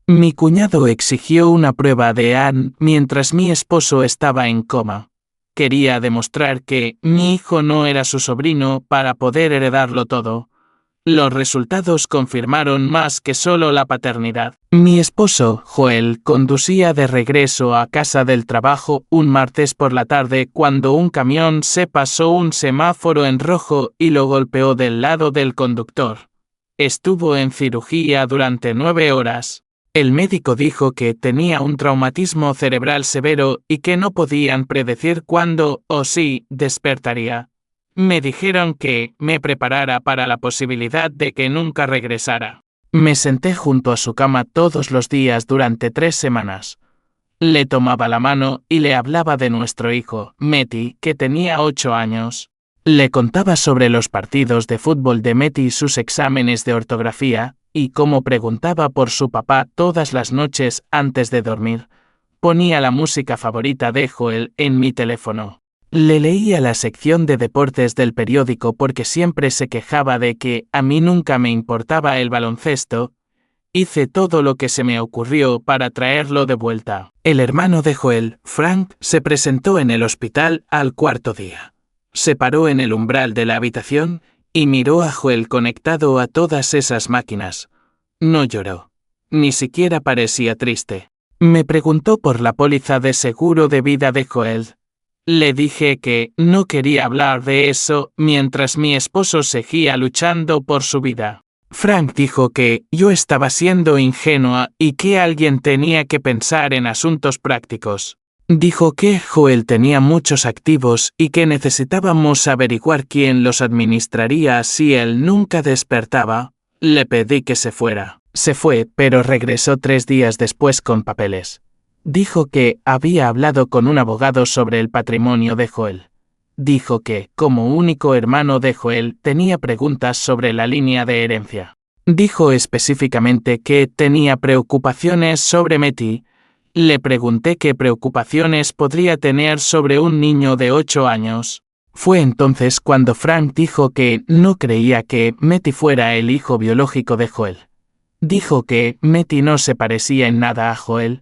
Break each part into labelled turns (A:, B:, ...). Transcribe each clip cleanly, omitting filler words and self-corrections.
A: Mi cuñado exigió una prueba de ADN mientras mi esposo estaba en coma. Quería demostrar que mi hijo no era su sobrino para poder heredarlo todo. Los resultados confirmaron más que solo la paternidad. Mi esposo, Joel, conducía de regreso a casa del trabajo un martes por la tarde cuando un camión se pasó un semáforo en rojo y lo golpeó del lado del conductor. Estuvo en cirugía durante 9 horas. El médico dijo que tenía un traumatismo cerebral severo y que no podían predecir cuándo o si despertaría. Me dijeron que me preparara para la posibilidad de que nunca regresara. Me senté junto a su cama todos los días durante 3 semanas. Le tomaba la mano y le hablaba de nuestro hijo, Meti, que tenía 8 años. Le contaba sobre los partidos de fútbol de Meti y sus exámenes de ortografía, y cómo preguntaba por su papá todas las noches antes de dormir. Ponía la música favorita de Joel en mi teléfono. Le leía la sección de deportes del periódico porque siempre se quejaba de que a mí nunca me importaba el baloncesto. Hice todo lo que se me ocurrió para traerlo de vuelta. El hermano de Joel, Frank, se presentó en el hospital al 4.º día. Se paró en el umbral de la habitación y miró a Joel conectado a todas esas máquinas. No lloró. Ni siquiera parecía triste. Me preguntó por la póliza de seguro de vida de Joel. Le dije que no quería hablar de eso mientras mi esposo seguía luchando por su vida. Frank dijo que yo estaba siendo ingenua y que alguien tenía que pensar en asuntos prácticos. Dijo que Joel tenía muchos activos y que necesitábamos averiguar quién los administraría si él nunca despertaba. Le pedí que se fuera. Se fue, pero regresó 3 días después con papeles. Dijo que había hablado con un abogado sobre el patrimonio de Joel. Dijo que, como único hermano de Joel, tenía preguntas sobre la línea de herencia. Dijo específicamente que tenía preocupaciones sobre Meti. Le pregunté qué preocupaciones podría tener sobre un niño de 8 años. Fue entonces cuando Frank dijo que no creía que Meti fuera el hijo biológico de Joel. Dijo que Meti no se parecía en nada a Joel.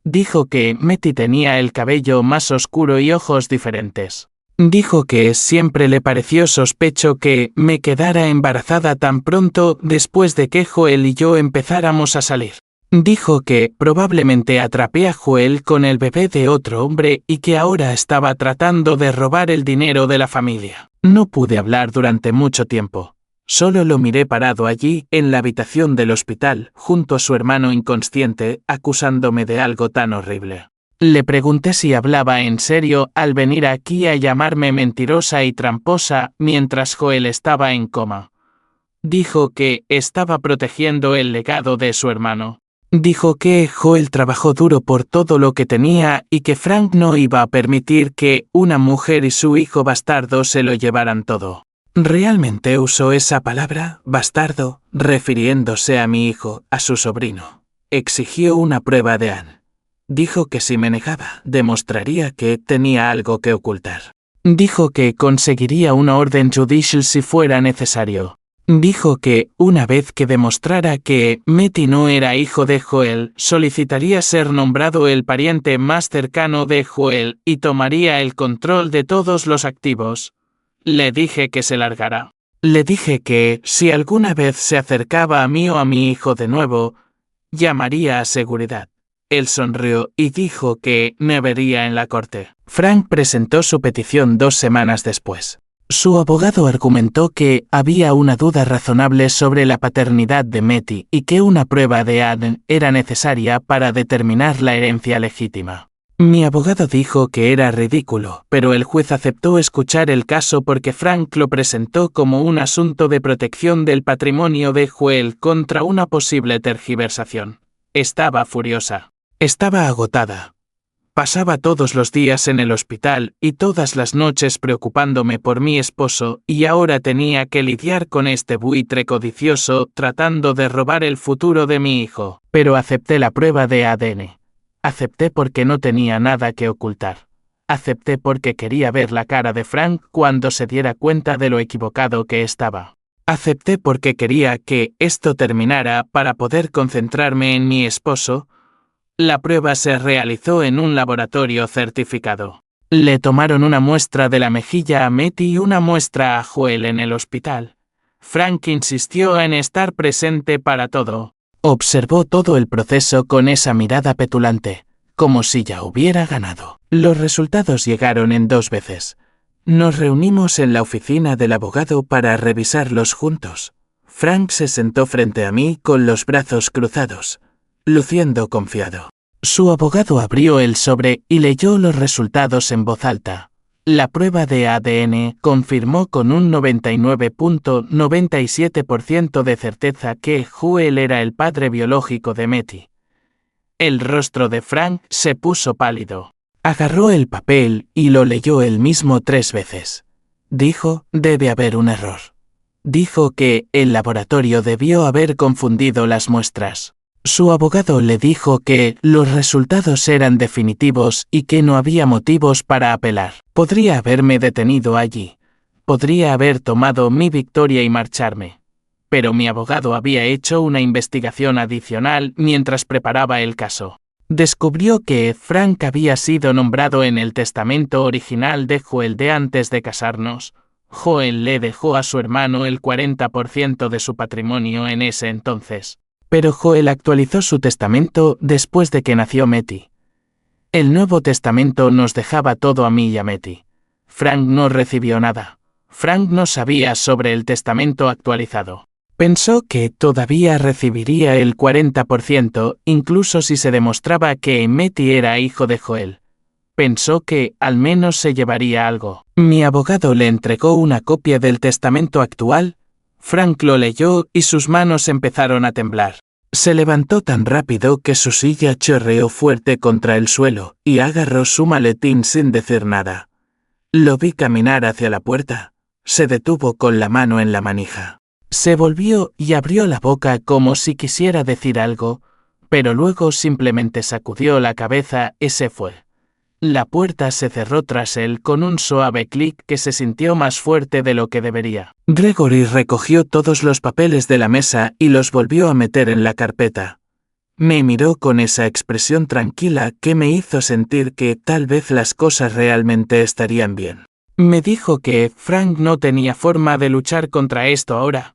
A: Dijo que Meti tenía el cabello más oscuro y ojos diferentes. Dijo que siempre le pareció sospechoso que me quedara embarazada tan pronto después de que Joel y yo empezáramos a salir. Dijo que probablemente atrapé a Joel con el bebé de otro hombre y que ahora estaba tratando de robar el dinero de la familia. No pude hablar durante mucho tiempo. Solo lo miré parado allí, en la habitación del hospital, junto a su hermano inconsciente, acusándome de algo tan horrible. Le pregunté si hablaba en serio al venir aquí a llamarme mentirosa y tramposa mientras Joel estaba en coma. Dijo que estaba protegiendo el legado de su hermano. Dijo que Joel trabajó duro por todo lo que tenía y que Frank no iba a permitir que una mujer y su hijo bastardo se lo llevaran todo. Realmente usó esa palabra, bastardo, refiriéndose a mi hijo, a su sobrino. Exigió una prueba de ADN. Dijo que si me negaba, demostraría que tenía algo que ocultar. Dijo que conseguiría una orden judicial si fuera necesario. Dijo que, una vez que demostrara que Meti no era hijo de Joel, solicitaría ser nombrado el pariente más cercano de Joel y tomaría el control de todos los activos. Le dije que se largara. Le dije que, si alguna vez se acercaba a mí o a mi hijo de nuevo, llamaría a seguridad. Él sonrió y dijo que me vería en la corte. Frank presentó su petición 2 semanas después. Su abogado argumentó que había una duda razonable sobre la paternidad de Meti y que una prueba de ADN era necesaria para determinar la herencia legítima. Mi abogado dijo que era ridículo, pero el juez aceptó escuchar el caso porque Frank lo presentó como un asunto de protección del patrimonio de Joel contra una posible tergiversación. Estaba furiosa. Estaba agotada. Pasaba todos los días en el hospital y todas las noches preocupándome por mi esposo y ahora tenía que lidiar con este buitre codicioso tratando de robar el futuro de mi hijo. Pero acepté la prueba de ADN. Acepté porque no tenía nada que ocultar. Acepté porque quería ver la cara de Frank cuando se diera cuenta de lo equivocado que estaba. Acepté porque quería que esto terminara para poder concentrarme en mi esposo. La prueba se realizó en un laboratorio certificado. Le tomaron una muestra de la mejilla a Matty y una muestra a Joel en el hospital. Frank insistió en estar presente para todo. Observó todo el proceso con esa mirada petulante, como si ya hubiera ganado. Los resultados llegaron en 2 veces. Nos reunimos en la oficina del abogado para revisarlos juntos. Frank se sentó frente a mí con los brazos cruzados, luciendo confiado. Su abogado abrió el sobre y leyó los resultados en voz alta. La prueba de ADN confirmó con un 99.97% de certeza que Joel era el padre biológico de Matty. El rostro de Frank se puso pálido. Agarró el papel y lo leyó él mismo 3 veces. Dijo, debe haber un error. Dijo que el laboratorio debió haber confundido las muestras. Su abogado le dijo que los resultados eran definitivos y que no había motivos para apelar. Podría haberme detenido allí. Podría haber tomado mi victoria y marcharme. Pero mi abogado había hecho una investigación adicional mientras preparaba el caso. Descubrió que Frank había sido nombrado en el testamento original de Joel de antes de casarnos. Joel le dejó a su hermano el 40% de su patrimonio en ese entonces. Pero Joel actualizó su testamento después de que nació Matty. El Nuevo Testamento nos dejaba todo a mí y a Matty. Frank no recibió nada. Frank no sabía sobre el testamento actualizado. Pensó que todavía recibiría el 40%, incluso si se demostraba que Matty era hijo de Joel. Pensó que al menos se llevaría algo. Mi abogado le entregó una copia del testamento actual. Frank lo leyó y sus manos empezaron a temblar. Se levantó tan rápido que su silla chorreó fuerte contra el suelo y agarró su maletín sin decir nada. Lo vi caminar hacia la puerta. Se detuvo con la mano en la manija. Se volvió y abrió la boca como si quisiera decir algo, pero luego simplemente sacudió la cabeza y se fue. La puerta se cerró tras él con un suave clic que se sintió más fuerte de lo que debería. Gregory recogió todos los papeles de la mesa y los volvió a meter en la carpeta. Me miró con esa expresión tranquila que me hizo sentir que tal vez las cosas realmente estarían bien. Me dijo que Frank no tenía forma de luchar contra esto ahora.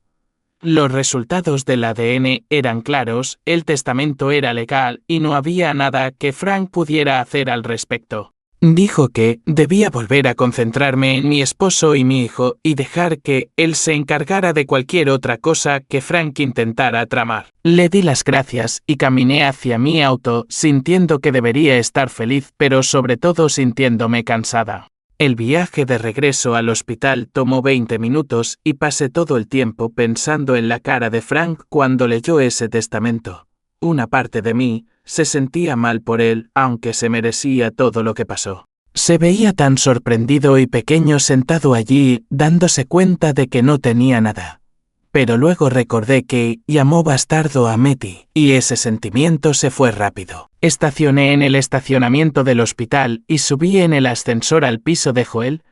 A: Los resultados del ADN eran claros, el testamento era legal y no había nada que Frank pudiera hacer al respecto. Dijo que debía volver a concentrarme en mi esposo y mi hijo y dejar que él se encargara de cualquier otra cosa que Frank intentara tramar. Le di las gracias y caminé hacia mi auto sintiendo que debería estar feliz, pero sobre todo sintiéndome cansada. El viaje de regreso al hospital tomó 20 minutos y pasé todo el tiempo pensando en la cara de Frank cuando leyó ese testamento. Una parte de mí se sentía mal por él, aunque se merecía todo lo que pasó. Se veía tan sorprendido y pequeño sentado allí, dándose cuenta de que no tenía nada. Pero luego recordé que llamó bastardo a Matty, y ese sentimiento se fue rápido. Estacioné en el estacionamiento del hospital y subí en el ascensor al piso de Joel.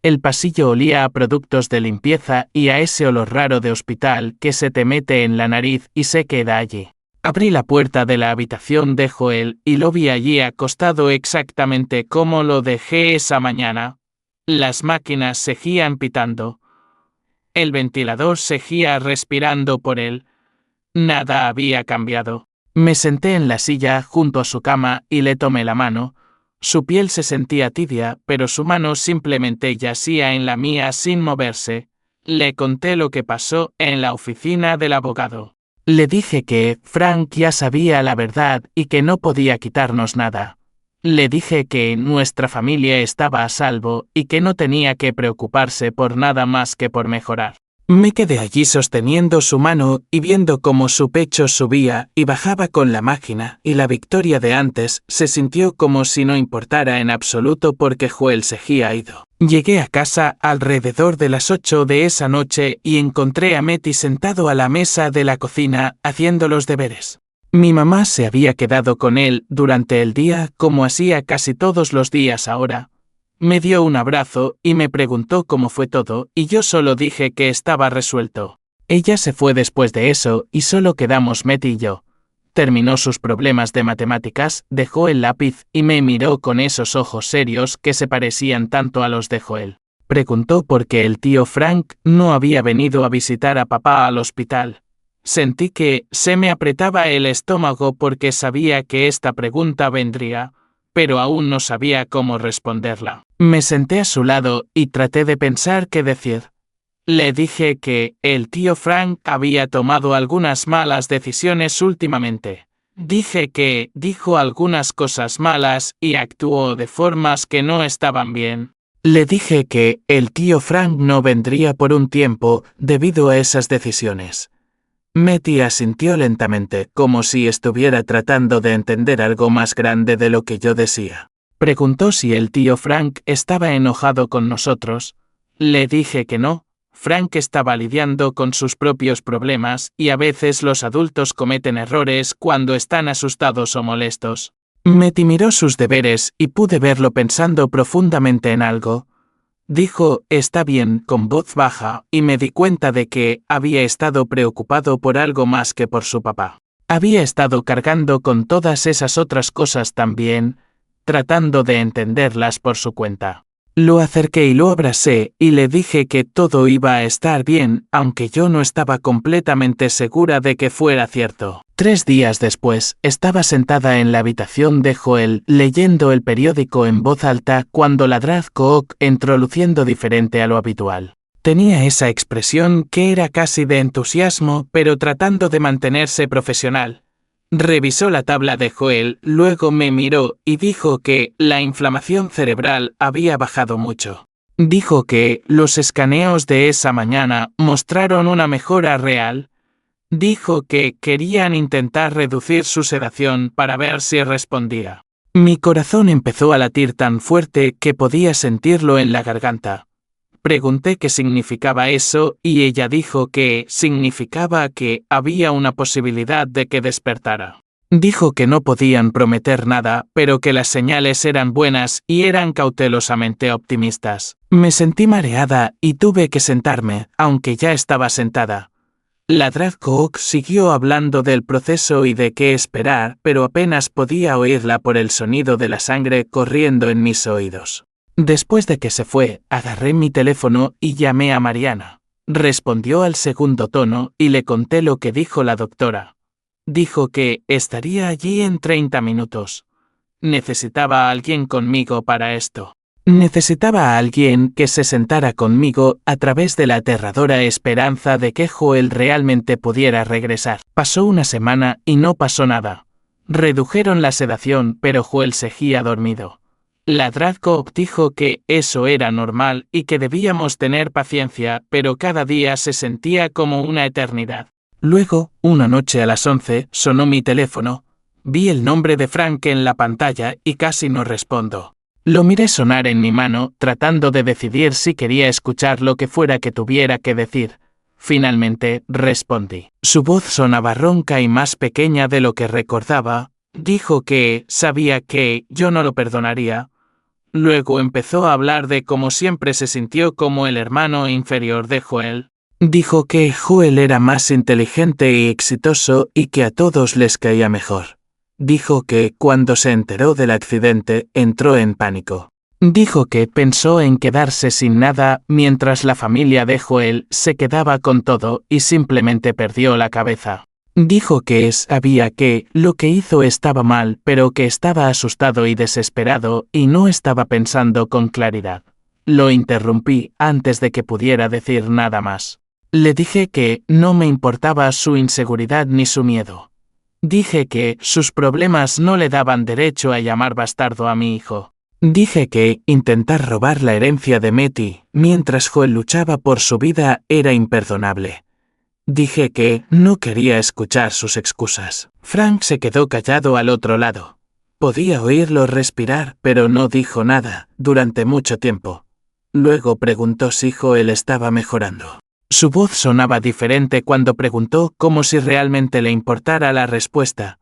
A: El pasillo olía a productos de limpieza y a ese olor raro de hospital que se te mete en la nariz y se queda allí. Abrí la puerta de la habitación de Joel y lo vi allí acostado exactamente como lo dejé esa mañana. Las máquinas seguían pitando. El ventilador seguía respirando por él. Nada había cambiado. Me senté en la silla junto a su cama y le tomé la mano. Su piel se sentía tibia, pero su mano simplemente yacía en la mía sin moverse. Le conté lo que pasó en la oficina del abogado. Le dije que Frank ya sabía la verdad y que no podía quitarnos nada. Le dije que nuestra familia estaba a salvo y que no tenía que preocuparse por nada más que por mejorar. Me quedé allí sosteniendo su mano y viendo cómo su pecho subía y bajaba con la máquina, y la victoria de antes se sintió como si no importara en absoluto porque Joel seguía ido. Llegué a casa alrededor de las 8 de esa noche y encontré a Matty sentado a la mesa de la cocina haciendo los deberes. Mi mamá se había quedado con él durante el día como hacía casi todos los días ahora. Me dio un abrazo y me preguntó cómo fue todo, y yo solo dije que estaba resuelto. Ella se fue después de eso y solo quedamos Matty y yo. Terminó sus problemas de matemáticas, dejó el lápiz y me miró con esos ojos serios que se parecían tanto a los de Joel. Preguntó por qué el tío Frank no había venido a visitar a papá al hospital. Sentí que se me apretaba el estómago porque sabía que esta pregunta vendría, pero aún no sabía cómo responderla. Me senté a su lado y traté de pensar qué decir. Le dije que el tío Frank había tomado algunas malas decisiones últimamente. Dije que dijo algunas cosas malas y actuó de formas que no estaban bien. Le dije que el tío Frank no vendría por un tiempo debido a esas decisiones. Matty asintió lentamente, como si estuviera tratando de entender algo más grande de lo que yo decía. Preguntó si el tío Frank estaba enojado con nosotros. Le dije que no. Frank estaba lidiando con sus propios problemas y a veces los adultos cometen errores cuando están asustados o molestos. Matty miró sus deberes y pude verlo pensando profundamente en algo. Dijo, está bien, con voz baja, y me di cuenta de que había estado preocupado por algo más que por su papá. Había estado cargando con todas esas otras cosas también, tratando de entenderlas por su cuenta. Lo acerqué y lo abracé y le dije que todo iba a estar bien, aunque yo no estaba completamente segura de que fuera cierto. 3 días después, estaba sentada en la habitación de Joel leyendo el periódico en voz alta cuando la Drag Cook entró luciendo diferente a lo habitual. Tenía esa expresión que era casi de entusiasmo, pero tratando de mantenerse profesional. Revisó la tabla de Joel, luego me miró y dijo que la inflamación cerebral había bajado mucho. Dijo que los escaneos de esa mañana mostraron una mejora real. Dijo que querían intentar reducir su sedación para ver si respondía. Mi corazón empezó a latir tan fuerte que podía sentirlo en la garganta. Pregunté qué significaba eso y ella dijo que significaba que había una posibilidad de que despertara. Dijo que no podían prometer nada, pero que las señales eran buenas y eran cautelosamente optimistas. Me sentí mareada y tuve que sentarme, aunque ya estaba sentada. La Drag Cook siguió hablando del proceso y de qué esperar, pero apenas podía oírla por el sonido de la sangre corriendo en mis oídos. Después de que se fue, agarré mi teléfono y llamé a Mariana. Respondió al segundo tono y le conté lo que dijo la doctora. Dijo que estaría allí en 30 minutos. Necesitaba a alguien conmigo para esto. Necesitaba a alguien que se sentara conmigo a través de la aterradora esperanza de que Joel realmente pudiera regresar. Pasó una semana y no pasó nada. Redujeron la sedación, pero Joel seguía dormido. La Drag Cook dijo que eso era normal y que debíamos tener paciencia, pero cada día se sentía como una eternidad. Luego, una noche a las 11, sonó mi teléfono. Vi el nombre de Frank en la pantalla y casi no respondo. Lo miré sonar en mi mano, tratando de decidir si quería escuchar lo que fuera que tuviera que decir. Finalmente, respondí. Su voz sonaba ronca y más pequeña de lo que recordaba. Dijo que sabía que yo no lo perdonaría. Luego empezó a hablar de cómo siempre se sintió como el hermano inferior de Joel. Dijo que Joel era más inteligente y exitoso y que a todos les caía mejor. Dijo que cuando se enteró del accidente entró en pánico. Dijo que pensó en quedarse sin nada mientras la familia de Joel se quedaba con todo y simplemente perdió la cabeza. Dijo que sabía que lo que hizo estaba mal, pero que estaba asustado y desesperado y no estaba pensando con claridad. Lo interrumpí antes de que pudiera decir nada más. Le dije que no me importaba su inseguridad ni su miedo. Dije que sus problemas no le daban derecho a llamar bastardo a mi hijo. Dije que intentar robar la herencia de Matty mientras Joel luchaba por su vida era imperdonable. Dije que no quería escuchar sus excusas. Frank se quedó callado al otro lado. Podía oírlo respirar, pero no dijo nada durante mucho tiempo. Luego preguntó si Joel estaba mejorando. Su voz sonaba diferente cuando preguntó como si realmente le importara la respuesta.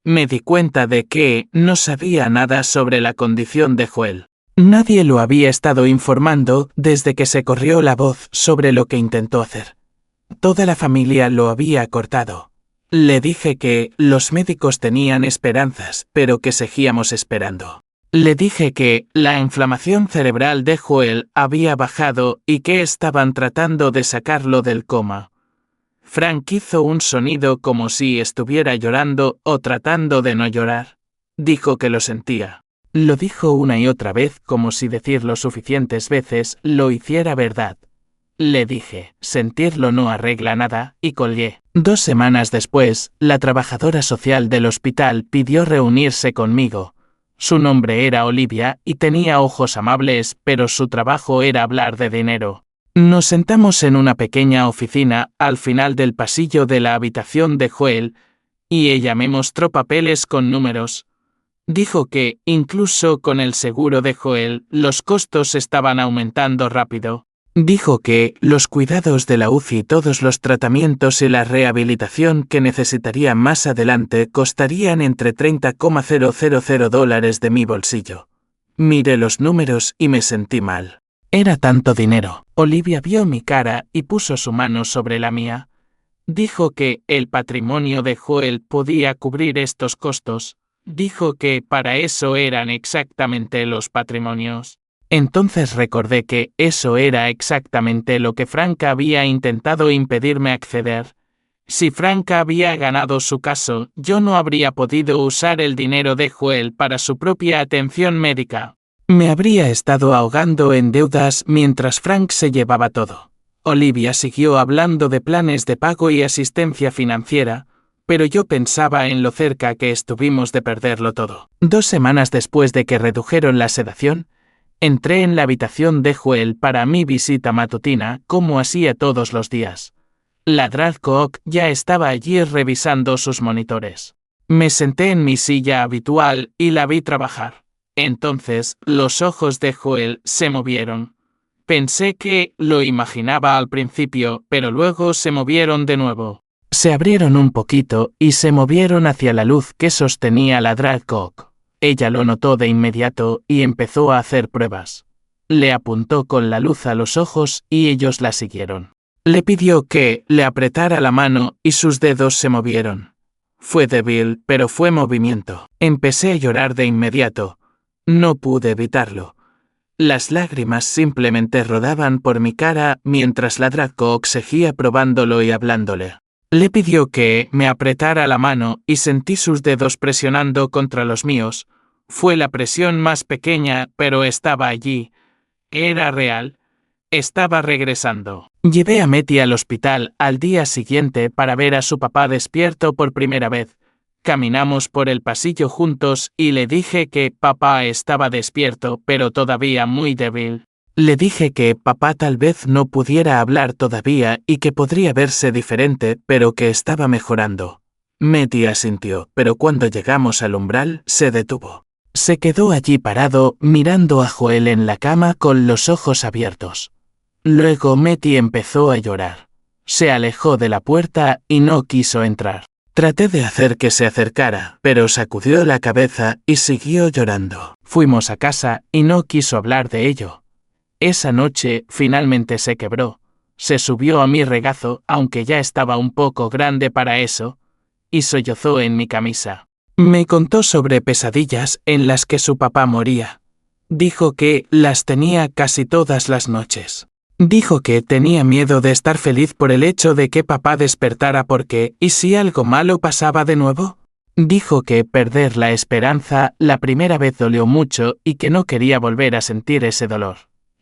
A: Me di cuenta de que no sabía nada sobre la condición de Joel. Nadie lo había estado informando desde que se corrió la voz sobre lo que intentó hacer. Toda la familia lo había cortado. Le dije que los médicos tenían esperanzas, pero que seguíamos esperando. Le dije que la inflamación cerebral de Joel había bajado y que estaban tratando de sacarlo del coma. Frank hizo un sonido como si estuviera llorando o tratando de no llorar. Dijo que lo sentía. Lo dijo una y otra vez como si decirlo suficientes veces lo hiciera verdad. Le dije, sentirlo no arregla nada, y colgué. 2 semanas después, la trabajadora social del hospital pidió reunirse conmigo. Su nombre era Olivia y tenía ojos amables, pero su trabajo era hablar de dinero. Nos sentamos en una pequeña oficina al final del pasillo de la habitación de Joel, y ella me mostró papeles con números. Dijo que, incluso con el seguro de Joel, los costos estaban aumentando rápido. Dijo que los cuidados de la UCI, todos los tratamientos y la rehabilitación que necesitaría más adelante costarían entre $30,000 de mi bolsillo. Miré los números y me sentí mal. Era tanto dinero. Olivia vio mi cara y puso su mano sobre la mía. Dijo que el patrimonio de Joel podía cubrir estos costos. Dijo que para eso eran exactamente los patrimonios. Entonces recordé que eso era exactamente lo que Frank había intentado impedirme acceder. Si Frank había ganado su caso, yo no habría podido usar el dinero de Joel para su propia atención médica. Me habría estado ahogando en deudas mientras Frank se llevaba todo. Olivia siguió hablando de planes de pago y asistencia financiera, pero yo pensaba en lo cerca que estuvimos de perderlo todo. 2 semanas después de que redujeron la sedación, entré en la habitación de Joel para mi visita matutina, como hacía todos los días. La Drag Cook ya estaba allí revisando sus monitores. Me senté en mi silla habitual y la vi trabajar. Entonces, los ojos de Joel se movieron. Pensé que lo imaginaba al principio, pero luego se movieron de nuevo. Se abrieron un poquito y se movieron hacia la luz que sostenía la Drag Cook. Ella lo notó de inmediato y empezó a hacer pruebas. Le apuntó con la luz a los ojos y ellos la siguieron. Le pidió que le apretara la mano y sus dedos se movieron. Fue débil, pero fue movimiento. Empecé a llorar de inmediato. No pude evitarlo. Las lágrimas simplemente rodaban por mi cara mientras la Drag Cook seguía probándolo y hablándole. Le pidió que me apretara la mano y sentí sus dedos presionando contra los míos. Fue la presión más pequeña, pero estaba allí. Era real. Estaba regresando. Llevé a Matty al hospital al día siguiente para ver a su papá despierto por primera vez. Caminamos por el pasillo juntos y le dije que papá estaba despierto, pero todavía muy débil. Le dije que papá tal vez no pudiera hablar todavía y que podría verse diferente, pero que estaba mejorando. Matty asintió, pero cuando llegamos al umbral, se detuvo. Se quedó allí parado, mirando a Joel en la cama con los ojos abiertos. Luego Matty empezó a llorar. Se alejó de la puerta y no quiso entrar. Traté de hacer que se acercara, pero sacudió la cabeza y siguió llorando. Fuimos a casa y no quiso hablar de ello. Esa noche finalmente se quebró. Se subió a mi regazo, aunque ya estaba un poco grande para eso, y sollozó en mi camisa. Me contó sobre pesadillas en las que su papá moría. Dijo que las tenía casi todas las noches. Dijo que tenía miedo de estar feliz por el hecho de que papá despertara porque, ¿y si algo malo pasaba de nuevo? Dijo que perder la esperanza la primera vez dolió mucho y que no quería volver a sentir ese dolor.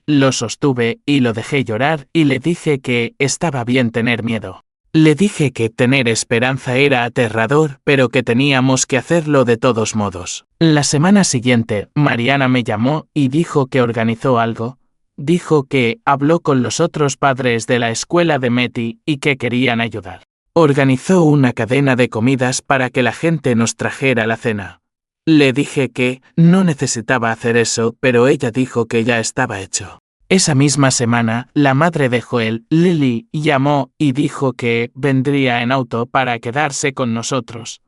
A: Lo sostuve y lo dejé llorar y le dije que estaba bien tener miedo. Le dije que tener esperanza era aterrador, pero que teníamos que hacerlo de todos modos. La semana siguiente, Mariana me llamó y dijo que organizó algo. Dijo que habló con los otros padres de la escuela de Matty y que querían ayudar. Organizó una cadena de comidas para que la gente nos trajera la cena. Le dije que no necesitaba hacer eso, pero ella dijo que ya estaba hecho. Esa misma semana, la madre de Joel, Lily, llamó y dijo que vendría en auto para quedarse con nosotros.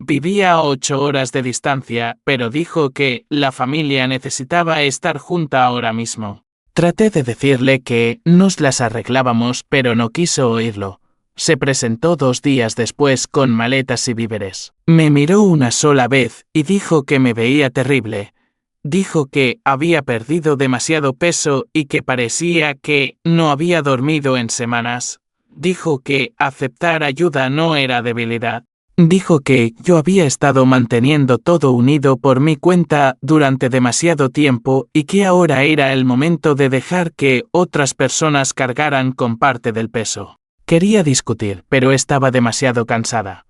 A: Vivía a 8 horas de distancia, pero dijo que la familia necesitaba estar junta ahora mismo. Traté de decirle que nos las arreglábamos, pero no quiso oírlo. Se presentó 2 días después con maletas y víveres. Me miró una sola vez y dijo que me veía terrible. Dijo que había perdido demasiado peso y que parecía que no había dormido en semanas. Dijo que aceptar ayuda no era debilidad. Dijo que yo había estado manteniendo todo unido por mi cuenta durante demasiado tiempo y que ahora era el momento de dejar que otras personas cargaran con parte del peso. Quería discutir, pero estaba demasiado cansada.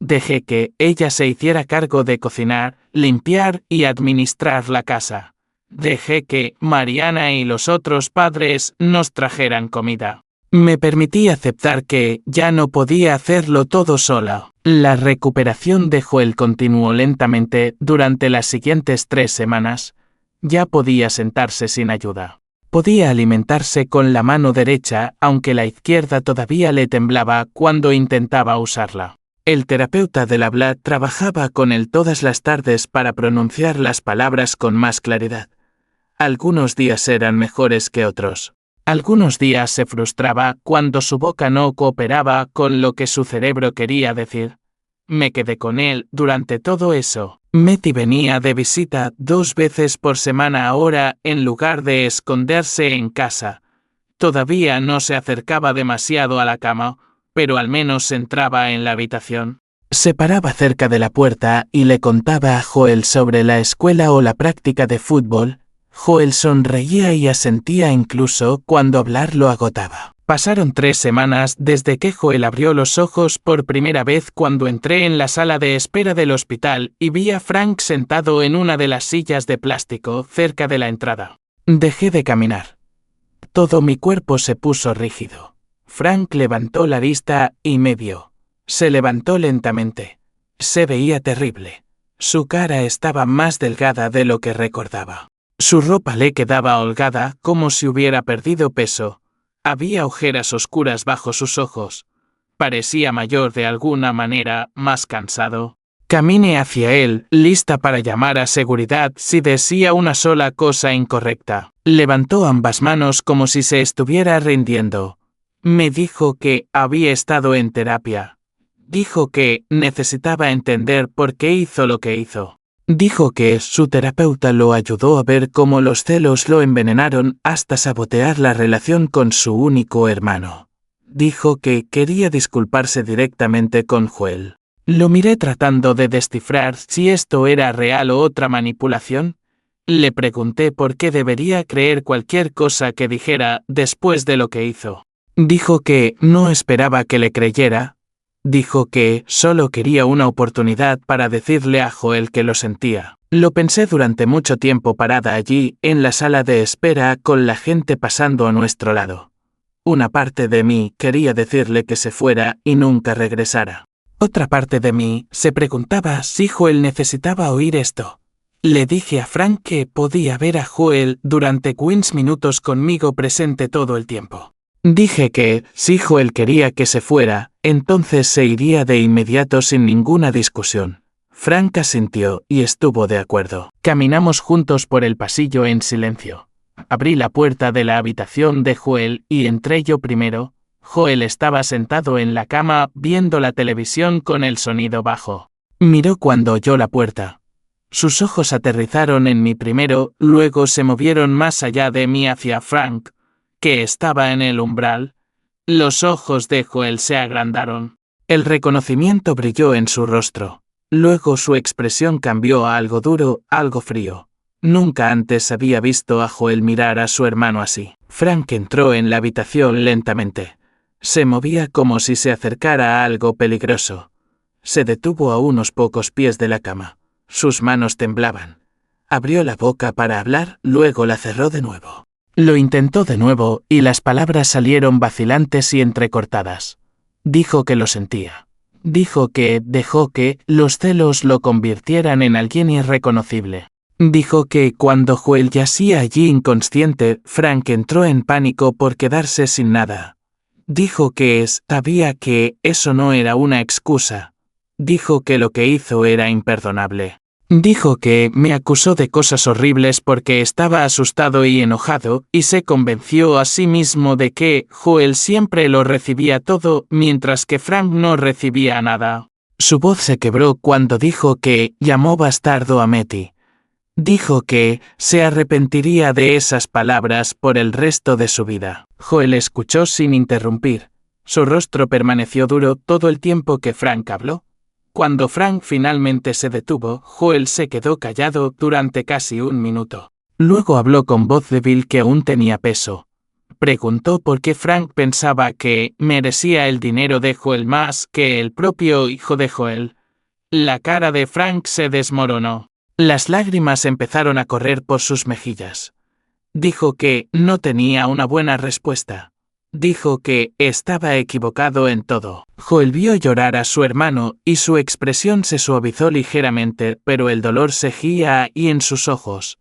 A: Dejé que ella se hiciera cargo de cocinar, limpiar y administrar la casa. Dejé que Mariana y los otros padres nos trajeran comida. Me permití aceptar que ya no podía hacerlo todo sola. La recuperación de Joel continuó lentamente durante las siguientes 3 semanas. Ya podía sentarse sin ayuda. Podía alimentarse con la mano derecha, aunque la izquierda todavía le temblaba cuando intentaba usarla. El terapeuta del habla trabajaba con él todas las tardes para pronunciar las palabras con más claridad. Algunos días eran mejores que otros. Algunos días se frustraba cuando su boca no cooperaba con lo que su cerebro quería decir. Me quedé con él durante todo eso. Matty venía de visita 2 veces por semana ahora en lugar de esconderse en casa. Todavía no se acercaba demasiado a la cama, pero al menos entraba en la habitación. Se paraba cerca de la puerta y le contaba a Joel sobre la escuela o la práctica de fútbol. Joel sonreía y asentía incluso cuando hablar lo agotaba. Pasaron 3 semanas desde que Joel abrió los ojos por primera vez cuando entré en la sala de espera del hospital y vi a Frank sentado en una de las sillas de plástico cerca de la entrada. Dejé de caminar. Todo mi cuerpo se puso rígido. Frank levantó la vista y me vio. Se levantó lentamente. Se veía terrible. Su cara estaba más delgada de lo que recordaba. Su ropa le quedaba holgada como si hubiera perdido peso. Había ojeras oscuras bajo sus ojos. Parecía mayor de alguna manera, más cansado. Caminé hacia él, lista para llamar a seguridad si decía una sola cosa incorrecta. Levantó ambas manos como si se estuviera rindiendo. Me dijo que había estado en terapia. Dijo que necesitaba entender por qué hizo lo que hizo. Dijo que su terapeuta lo ayudó a ver cómo los celos lo envenenaron hasta sabotear la relación con su único hermano. Dijo que quería disculparse directamente con Joel. Lo miré tratando de descifrar si esto era real o otra manipulación. Le pregunté por qué debería creer cualquier cosa que dijera después de lo que hizo. Dijo que no esperaba que le creyera. Dijo que solo quería una oportunidad para decirle a Joel que lo sentía. Lo pensé durante mucho tiempo parada allí, en la sala de espera, con la gente pasando a nuestro lado. Una parte de mí quería decirle que se fuera y nunca regresara. Otra parte de mí se preguntaba si Joel necesitaba oír esto. Le dije a Frank que podía ver a Joel durante 15 minutos conmigo presente todo el tiempo. Dije que, si Joel quería que se fuera, entonces se iría de inmediato sin ninguna discusión. Frank asintió y estuvo de acuerdo. Caminamos juntos por el pasillo en silencio. Abrí la puerta de la habitación de Joel y entré yo primero. Joel estaba sentado en la cama viendo la televisión con el sonido bajo. Miró cuando oyó la puerta. Sus ojos aterrizaron en mí primero, luego se movieron más allá de mí hacia Frank, que estaba en el umbral. Los ojos de Joel se agrandaron. El reconocimiento brilló en su rostro. Luego su expresión cambió a algo duro, algo frío. Nunca antes había visto a Joel mirar a su hermano así. Frank entró en la habitación lentamente. Se movía como si se acercara a algo peligroso. Se detuvo a unos pocos pies de la cama. Sus manos temblaban. Abrió la boca para hablar, luego la cerró de nuevo. Lo intentó de nuevo y las palabras salieron vacilantes y entrecortadas. Dijo que lo sentía. Dijo que dejó que los celos lo convirtieran en alguien irreconocible. Dijo que cuando Joel yacía allí inconsciente, Frank entró en pánico por quedarse sin nada. Dijo que sabía que eso no era una excusa. Dijo que lo que hizo era imperdonable. Dijo que me acusó de cosas horribles porque estaba asustado y enojado, y se convenció a sí mismo de que Joel siempre lo recibía todo, mientras que Frank no recibía nada. Su voz se quebró cuando dijo que llamó bastardo a Matty. Dijo que se arrepentiría de esas palabras por el resto de su vida. Joel escuchó sin interrumpir. Su rostro permaneció duro todo el tiempo que Frank habló. Cuando Frank finalmente se detuvo, Joel se quedó callado durante casi un minuto. Luego habló con voz débil que aún tenía peso. Preguntó por qué Frank pensaba que merecía el dinero de Joel más que el propio hijo de Joel. La cara de Frank se desmoronó. Las lágrimas empezaron a correr por sus mejillas. Dijo que no tenía una buena respuesta. Dijo que estaba equivocado en todo. Joel vio llorar a su hermano y su expresión se suavizó ligeramente, pero el dolor seguía ahí en sus ojos.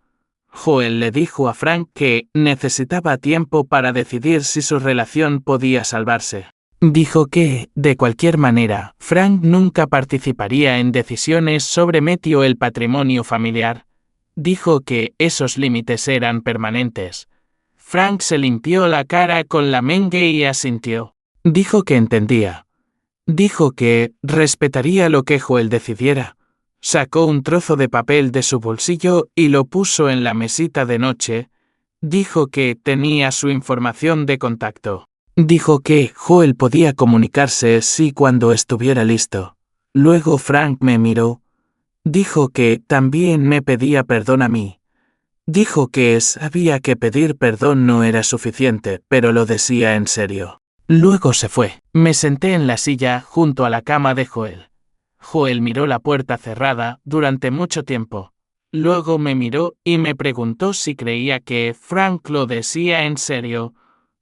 A: Joel le dijo a Frank que necesitaba tiempo para decidir si su relación podía salvarse. Dijo que, de cualquier manera, Frank nunca participaría en decisiones sobre Matty o el patrimonio familiar. Dijo que esos límites eran permanentes. Frank se limpió la cara con la manga y asintió. Dijo que entendía. Dijo que respetaría lo que Joel decidiera. Sacó un trozo de papel de su bolsillo y lo puso en la mesita de noche. Dijo que tenía su información de contacto. Dijo que Joel podía comunicarse si cuando estuviera listo. Luego Frank me miró. Dijo que también me pedía perdón a mí. Dijo que sabía que pedir perdón no era suficiente, pero lo decía en serio. Luego se fue. Me senté en la silla junto a la cama de Joel. Joel miró la puerta cerrada durante mucho tiempo. Luego me miró y me preguntó si creía que Frank lo decía en serio.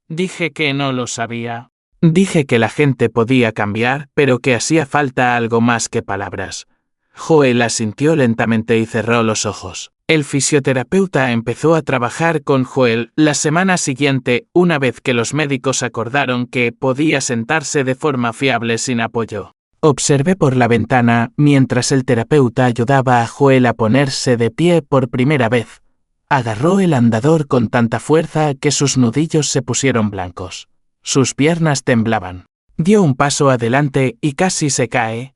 A: Dije que no lo sabía. Dije que la gente podía cambiar, pero que hacía falta algo más que palabras. Joel asintió lentamente y cerró los ojos. El fisioterapeuta empezó a trabajar con Joel la semana siguiente, una vez que los médicos acordaron que podía sentarse de forma fiable sin apoyo. Observé por la ventana mientras el terapeuta ayudaba a Joel a ponerse de pie por primera vez. Agarró el andador con tanta fuerza que sus nudillos se pusieron blancos. Sus piernas temblaban. Dio un paso adelante y casi se cae.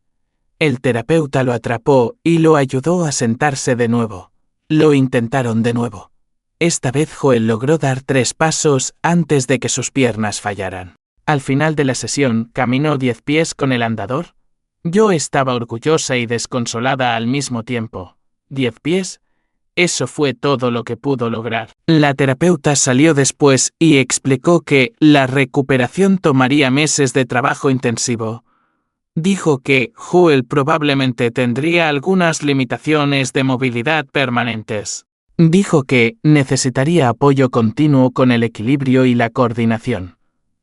A: El terapeuta lo atrapó y lo ayudó a sentarse de nuevo. Lo intentaron de nuevo. Esta vez Joel logró dar 3 pasos antes de que sus piernas fallaran. Al final de la sesión, caminó 10 pies con el andador. Yo estaba orgullosa y desconsolada al mismo tiempo. 10 pies. Eso fue todo lo que pudo lograr. La terapeuta salió después y explicó que la recuperación tomaría meses de trabajo intensivo. Dijo que Joel probablemente tendría algunas limitaciones de movilidad permanentes. Dijo que necesitaría apoyo continuo con el equilibrio y la coordinación.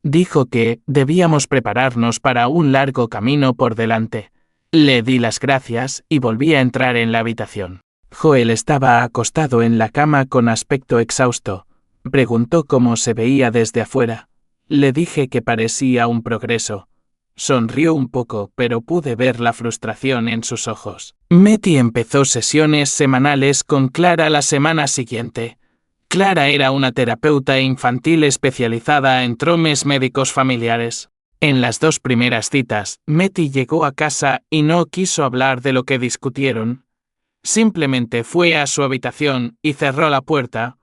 A: Dijo que debíamos prepararnos para un largo camino por delante. Le di las gracias y volví a entrar en la habitación. Joel estaba acostado en la cama con aspecto exhausto. Preguntó cómo se veía desde afuera. Le dije que parecía un progreso. Sonrió un poco, pero pude ver la frustración en sus ojos. Matty empezó sesiones semanales con Clara la semana siguiente. Clara era una terapeuta infantil especializada en traumas médicos familiares. En las 2 primeras citas, Matty llegó a casa y no quiso hablar de lo que discutieron. Simplemente fue a su habitación y cerró la puerta.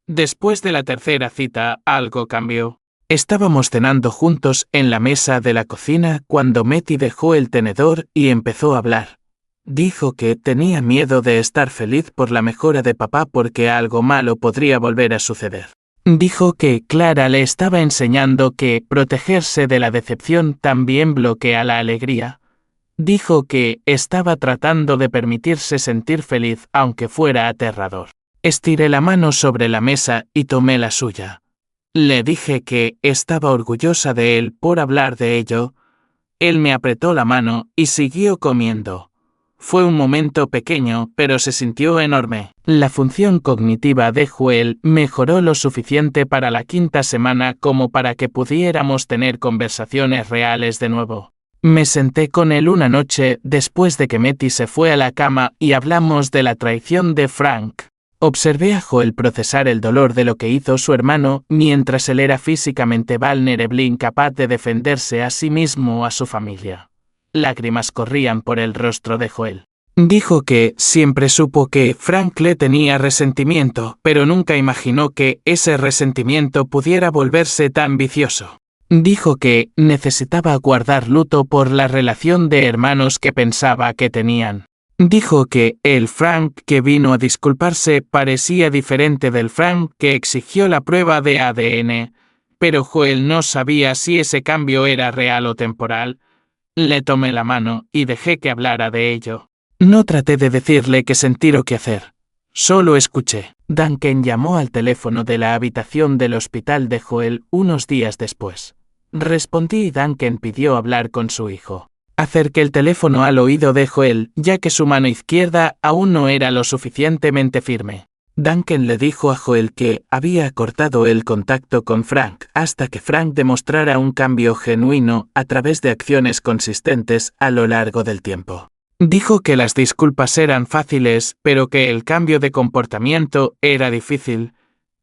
A: Después de la tercera cita, algo cambió. Estábamos cenando juntos en la mesa de la cocina cuando Matty dejó el tenedor y empezó a hablar. Dijo que tenía miedo de estar feliz por la mejora de papá porque algo malo podría volver a suceder. Dijo que Clara le estaba enseñando que protegerse de la decepción también bloquea la alegría. Dijo que estaba tratando de permitirse sentir feliz aunque fuera aterrador. Estiré la mano sobre la mesa y tomé la suya. Le dije que estaba orgullosa de él por hablar de ello. Él me apretó la mano y siguió comiendo. Fue un momento pequeño, pero se sintió enorme. La función cognitiva de Joel mejoró lo suficiente para la 5ª semana como para que pudiéramos tener conversaciones reales de nuevo. Me senté con él una noche después de que Matty se fue a la cama y hablamos de la traición de Frank. Observé a Joel procesar el dolor de lo que hizo su hermano mientras él era físicamente vulnerable e incapaz de defenderse a sí mismo o a su familia. Lágrimas corrían por el rostro de Joel. Dijo que siempre supo que Frank le tenía resentimiento, pero nunca imaginó que ese resentimiento pudiera volverse tan vicioso. Dijo que necesitaba guardar luto por la relación de hermanos que pensaba que tenían. Dijo que el Frank que vino a disculparse parecía diferente del Frank que exigió la prueba de ADN, pero Joel no sabía si ese cambio era real o temporal. Le tomé la mano y dejé que hablara de ello. No traté de decirle qué sentir o qué hacer. Solo escuché. Duncan llamó al teléfono de la habitación del hospital de Joel unos días después. Respondí y Duncan pidió hablar con su hijo. Acerqué el teléfono al oído de Joel, ya que su mano izquierda aún no era lo suficientemente firme. Duncan le dijo a Joel que había cortado el contacto con Frank hasta que Frank demostrara un cambio genuino a través de acciones consistentes a lo largo del tiempo. Dijo que las disculpas eran fáciles, pero que el cambio de comportamiento era difícil.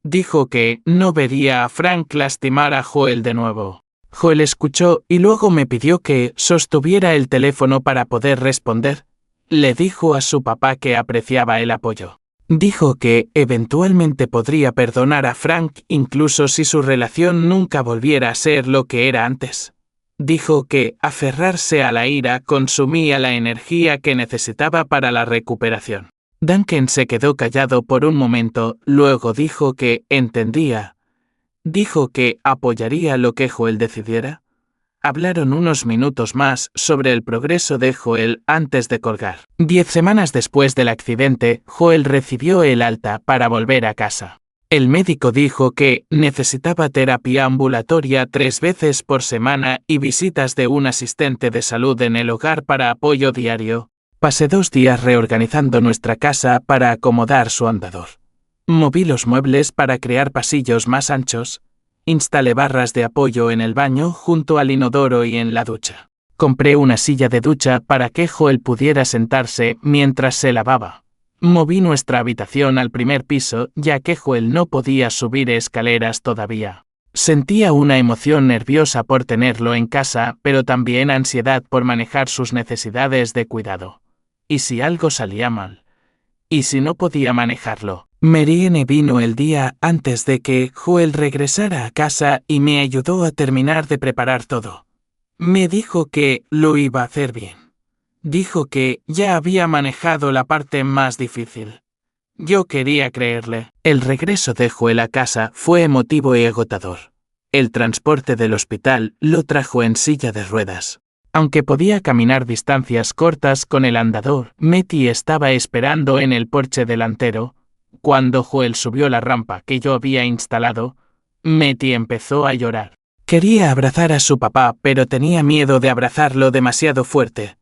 A: Dijo que no vería a Frank lastimar a Joel de nuevo. Joel escuchó y luego me pidió que sostuviera el teléfono para poder responder. Le dijo a su papá que apreciaba el apoyo. Dijo que eventualmente podría perdonar a Frank incluso si su relación nunca volviera a ser lo que era antes. Dijo que aferrarse a la ira consumía la energía que necesitaba para la recuperación. Duncan se quedó callado por un momento, luego dijo que entendía. Dijo que apoyaría lo que Joel decidiera. Hablaron unos minutos más sobre el progreso de Joel antes de colgar. 10 semanas después del accidente, Joel recibió el alta para volver a casa. El médico dijo que necesitaba terapia ambulatoria 3 veces por semana y visitas de un asistente de salud en el hogar para apoyo diario. Pasé 2 días reorganizando nuestra casa para acomodar su andador. Moví los muebles para crear pasillos más anchos. Instalé barras de apoyo en el baño junto al inodoro y en la ducha. Compré una silla de ducha para que Joel pudiera sentarse mientras se lavaba. Moví nuestra habitación al primer piso, ya que Joel no podía subir escaleras todavía. Sentía una emoción nerviosa por tenerlo en casa, pero también ansiedad por manejar sus necesidades de cuidado. ¿Y si algo salía mal? ¿Y si no podía manejarlo? Marianne vino el día antes de que Joel regresara a casa y me ayudó a terminar de preparar todo. Me dijo que lo iba a hacer bien. Dijo que ya había manejado la parte más difícil. Yo quería creerle. El regreso de Joel a casa fue emotivo y agotador. El transporte del hospital lo trajo en silla de ruedas. Aunque podía caminar distancias cortas con el andador, Matty estaba esperando en el porche delantero. Cuando Joel subió la rampa que yo había instalado, Matty empezó a llorar. Quería abrazar a su papá, pero tenía miedo de abrazarlo demasiado fuerte.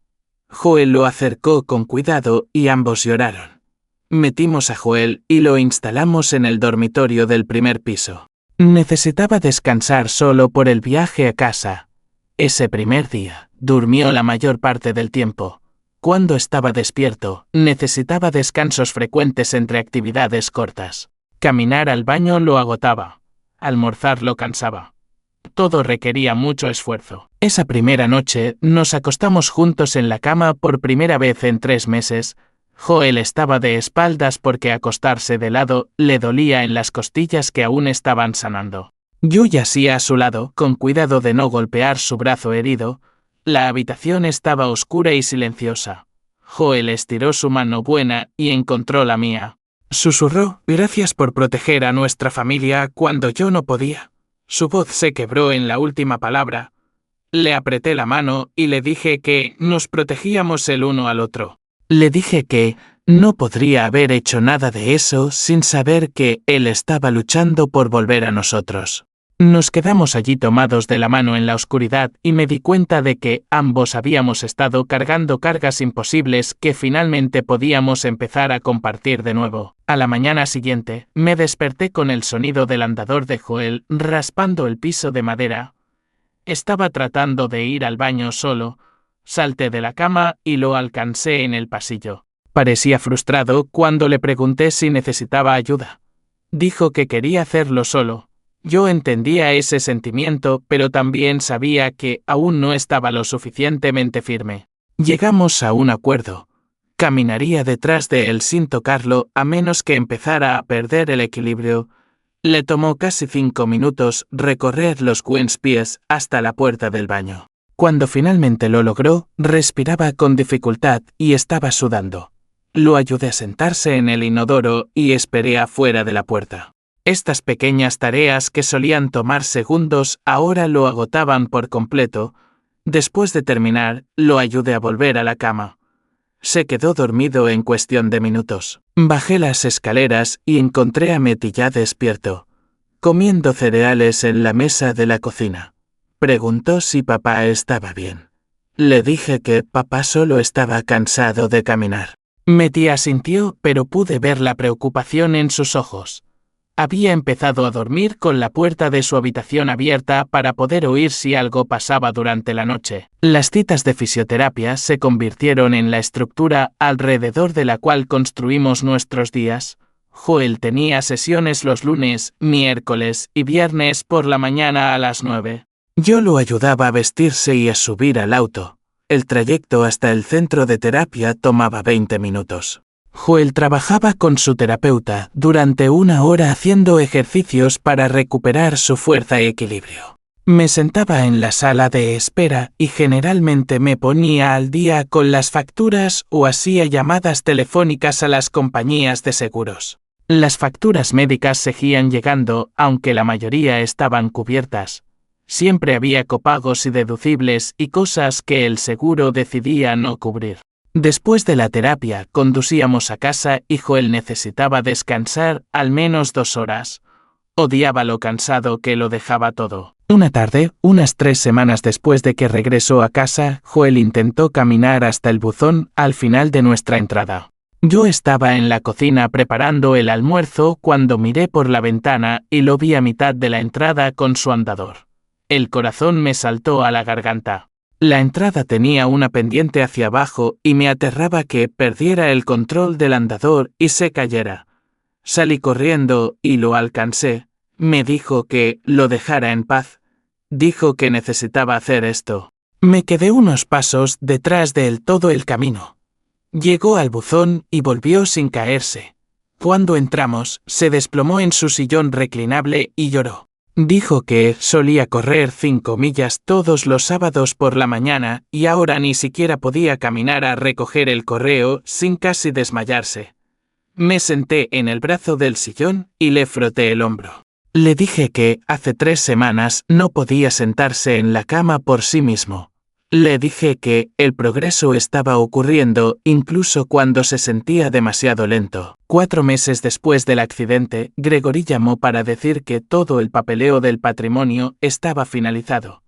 A: Joel lo acercó con cuidado y ambos lloraron. Metimos a Joel y lo instalamos en el dormitorio del primer piso. Necesitaba descansar solo por el viaje a casa. Ese primer día, durmió la mayor parte del tiempo. Cuando estaba despierto, necesitaba descansos frecuentes entre actividades cortas. Caminar al baño lo agotaba. Almorzar lo cansaba. Todo requería mucho esfuerzo. Esa primera noche, nos acostamos juntos en la cama por primera vez en 3 meses. Joel estaba de espaldas porque acostarse de lado le dolía en las costillas que aún estaban sanando. Yo yacía a su lado, con cuidado de no golpear su brazo herido. La habitación estaba oscura y silenciosa. Joel estiró su mano buena y encontró la mía. Susurró: «Gracias por proteger a nuestra familia cuando yo no podía». Su voz se quebró en la última palabra. Le apreté la mano y le dije que nos protegíamos el uno al otro. Le dije que no podría haber hecho nada de eso sin saber que él estaba luchando por volver a nosotros. Nos quedamos allí tomados de la mano en la oscuridad y me di cuenta de que ambos habíamos estado cargando cargas imposibles que finalmente podíamos empezar a compartir de nuevo. A la mañana siguiente, me desperté con el sonido del andador de Joel raspando el piso de madera. Estaba tratando de ir al baño solo, Salté de la cama y lo alcancé en el pasillo. Parecía frustrado cuando le pregunté si necesitaba ayuda. Dijo que quería hacerlo solo. Yo entendía ese sentimiento, pero también sabía que aún no estaba lo suficientemente firme. Llegamos a un acuerdo. Caminaría detrás de él sin tocarlo a menos que empezara a perder el equilibrio. Le tomó casi 5 minutos recorrer los buenos pies hasta la puerta del baño. Cuando finalmente lo logró, respiraba con dificultad y estaba sudando. Lo ayudé a sentarse en el inodoro y esperé afuera de la puerta. Estas pequeñas tareas que solían tomar segundos ahora lo agotaban por completo. Después de terminar, lo ayudé a volver a la cama. Se quedó dormido en cuestión de minutos. Bajé las escaleras y encontré a Meti ya despierto, comiendo cereales en la mesa de la cocina. Preguntó si papá estaba bien. Le dije que papá solo estaba cansado de caminar. Meti asintió, pero pude ver la preocupación en sus ojos. Había empezado a dormir con la puerta de su habitación abierta para poder oír si algo pasaba durante la noche. Las citas de fisioterapia se convirtieron en la estructura alrededor de la cual construimos nuestros días. Joel tenía sesiones los lunes, miércoles y viernes por la mañana a las 9. Yo lo ayudaba a vestirse y a subir al auto. El trayecto hasta el centro de terapia tomaba 20 minutos. Joel trabajaba con su terapeuta durante 1 hora haciendo ejercicios para recuperar su fuerza y equilibrio. Me sentaba en la sala de espera y generalmente me ponía al día con las facturas o hacía llamadas telefónicas a las compañías de seguros. Las facturas médicas seguían llegando, aunque la mayoría estaban cubiertas. Siempre había copagos y deducibles y cosas que el seguro decidía no cubrir. Después de la terapia, conducíamos a casa y Joel necesitaba descansar al menos 2 horas. Odiaba lo cansado que lo dejaba todo. Una tarde, unas 3 semanas después de que regresó a casa, Joel intentó caminar hasta el buzón al final de nuestra entrada. Yo estaba en la cocina preparando el almuerzo cuando miré por la ventana y lo vi a mitad de la entrada con su andador. El corazón me saltó a la garganta. La entrada tenía una pendiente hacia abajo y me aterraba que perdiera el control del andador y se cayera. Salí corriendo y lo alcancé. Me dijo que lo dejara en paz. Dijo que necesitaba hacer esto. Me quedé unos pasos detrás de él todo el camino. Llegó al buzón y volvió sin caerse. Cuando entramos, se desplomó en su sillón reclinable y lloró. Dijo que solía correr 5 millas todos los sábados por la mañana y ahora ni siquiera podía caminar a recoger el correo sin casi desmayarse. Me senté en el brazo del sillón y le froté el hombro. Le dije que hace 3 semanas no podía sentarse en la cama por sí mismo. Le dije que el progreso estaba ocurriendo incluso cuando se sentía demasiado lento. 4 meses después del accidente, Gregory llamó para decir que todo el papeleo del patrimonio estaba finalizado.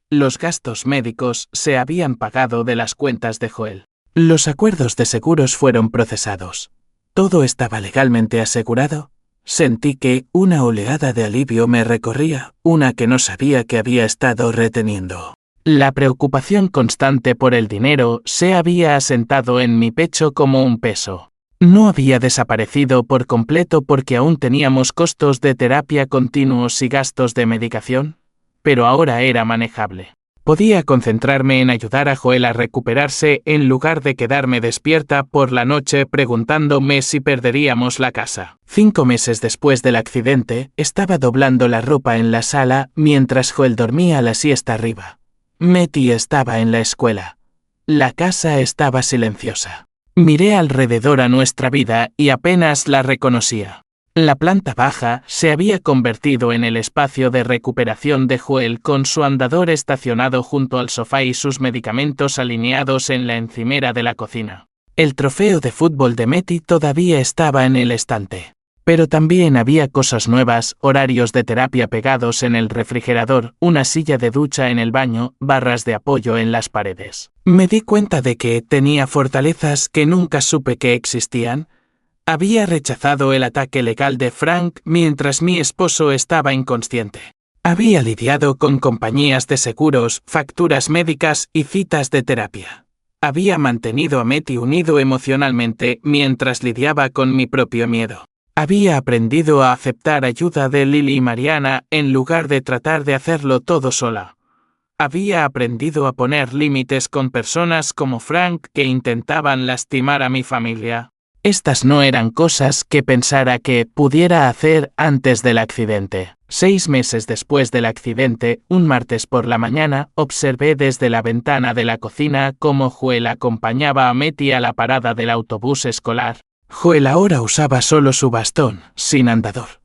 A: Los gastos médicos se habían pagado de las cuentas de Joel. Los acuerdos de seguros fueron procesados. ¿Todo estaba legalmente asegurado? Sentí que una oleada de alivio me recorría, una que no sabía que había estado reteniendo. La preocupación constante por el dinero se había asentado en mi pecho como un peso. No había desaparecido por completo porque aún teníamos costos de terapia continuos y gastos de medicación, pero ahora era manejable. Podía concentrarme en ayudar a Joel a recuperarse en lugar de quedarme despierta por la noche preguntándome si perderíamos la casa. 5 meses después del accidente, estaba doblando la ropa en la sala mientras Joel dormía la siesta arriba. Meti estaba en la escuela. La casa estaba silenciosa. Miré alrededor a nuestra vida y apenas la reconocía. La planta baja se había convertido en el espacio de recuperación de Joel con su andador estacionado junto al sofá y sus medicamentos alineados en la encimera de la cocina. El trofeo de fútbol de Meti todavía estaba en el estante. Pero también había cosas nuevas, horarios de terapia pegados en el refrigerador, una silla de ducha en el baño, barras de apoyo en las paredes. Me di cuenta de que tenía fortalezas que nunca supe que existían. Había rechazado el ataque legal de Frank mientras mi esposo estaba inconsciente. Había lidiado con compañías de seguros, facturas médicas y citas de terapia. Había mantenido a Metty unido emocionalmente mientras lidiaba con mi propio miedo. Había aprendido a aceptar ayuda de Lily y Mariana en lugar de tratar de hacerlo todo sola. Había aprendido a poner límites con personas como Frank que intentaban lastimar a mi familia. Estas no eran cosas que pensara que pudiera hacer antes del accidente. 6 meses después del accidente, un martes por la mañana, observé desde la ventana de la cocina cómo Joel acompañaba a Metty a la parada del autobús escolar. Joel ahora usaba solo su bastón, sin andador.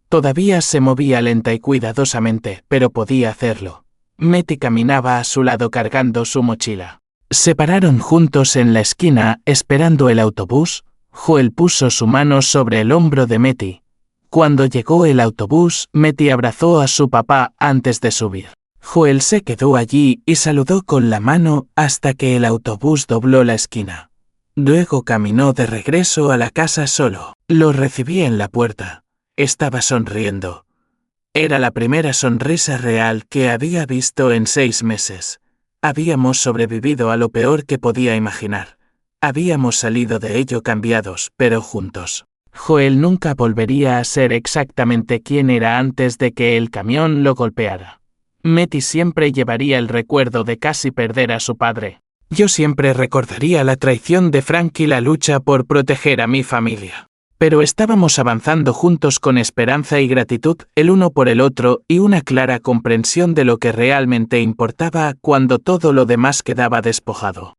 A: Todavía se movía lenta y cuidadosamente, pero podía hacerlo. Metty caminaba a su lado cargando su mochila. Se pararon juntos en la esquina, esperando el autobús. Joel puso su mano sobre el hombro de Metty. Cuando llegó el autobús, Metty abrazó a su papá antes de subir. Joel se quedó allí y saludó con la mano hasta que el autobús dobló la esquina. Luego caminó de regreso a la casa solo. Lo recibí en la puerta. Estaba sonriendo. Era la primera sonrisa real que había visto en 6 meses. Habíamos sobrevivido a lo peor que podía imaginar. Habíamos salido de ello cambiados, pero juntos. Joel nunca volvería a ser exactamente quien era antes de que el camión lo golpeara. Metty siempre llevaría el recuerdo de casi perder a su padre. Yo siempre recordaría la traición de Frank y la lucha por proteger a mi familia. Pero estábamos avanzando juntos con esperanza y gratitud el uno por el otro y una clara comprensión de lo que realmente importaba cuando todo lo demás quedaba despojado.